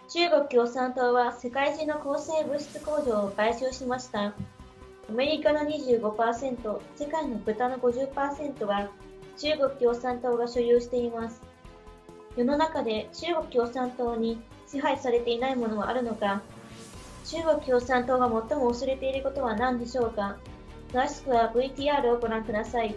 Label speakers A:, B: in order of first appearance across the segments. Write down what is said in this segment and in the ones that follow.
A: 中国共産党は世界中の抗生物質工場を買収しました。アメリカの 25%、世界の豚の 50% は中国共産党が所有しています。世の中で中国共産党に支配されていないものはあるのか、中国共産党が最も恐れていることは何でしょうか。詳しくは VTR をご覧ください。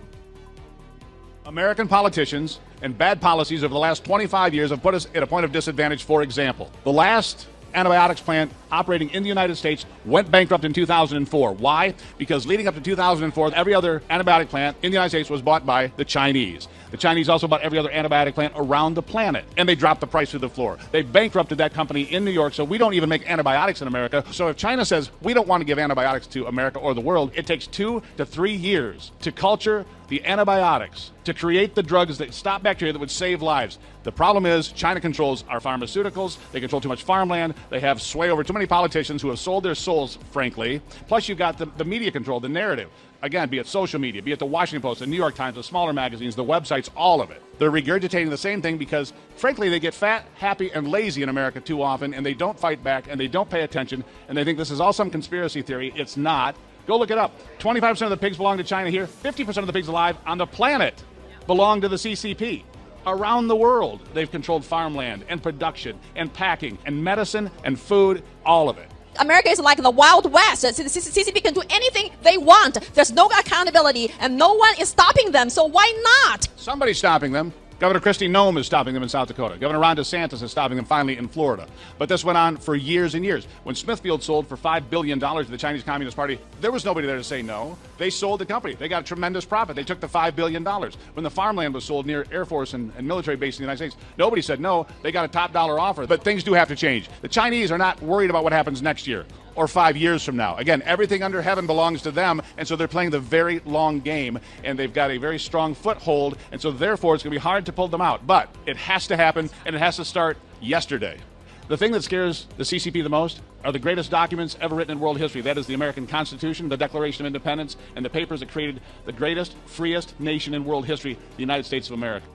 B: American politicians and bad policies over the last 25 years have put us at a point of disadvantage. For example, the last antibiotics plant operating in the United States went bankrupt in 2004. Why? Because leading up to 2004, every other antibiotic plant in the United States was bought by the Chinese. The Chinese also bought every other antibiotic plant around the planet, and they dropped the price through the floor. They bankrupted that company in New York, so we don't even make antibiotics in America. So if China says we don't want to give antibiotics to America or the world, it takes 2 to 3 years to culture the antibiotics, to create the drugs that stop bacteria that would save lives. The problem is China controls our pharmaceuticals, they control too much farmland, they have sway over too many politicians who have sold their souls, frankly. Plus you've got the media control, the narrative. Again, be it social media, be it the Washington Post, the New York Times, the smaller magazines, the websites, all of it. They're regurgitating the same thing because, frankly, they get fat, happy, and lazy in America too often, and they don't fight back, and they don't pay attention, and they think this is all some conspiracy theory. It's not. Go look it up. 25% of the pigs belong to China here. 50% of the pigs alive on the planet belong to the CCP. Around the world, they've controlled farmland and production and packing and medicine and food, all of it.
C: America is like the Wild West. The CCP can do anything they want. There's no accountability, and no one is stopping them. So why not?
B: Somebody's stopping them. Governor Kristi Noem is stopping them in South Dakota. Governor Ron DeSantis is stopping them finally in Florida. But this went on for years and years. When Smithfield sold for $5 billion to the Chinese Communist Party, there was nobody there to say no. They sold the company. They got a tremendous profit. They took the $5 billion. When the farmland was sold near Air Force and military base in the United States, nobody said no. They got a top dollar offer. But things do have to change. The Chinese are not worried about what happens next year or 5 years from now. Again, everything under heaven belongs to them, and so they're playing the very long game, and they've got a very strong foothold, and so therefore it's going to be hard to pull them out. But it has to happen, and it has to start yesterday. The thing that scares the CCP the most are the greatest documents ever written in world history. That is the American Constitution, the Declaration of Independence, and the papers that created the greatest, freest nation in world history, the United States of America.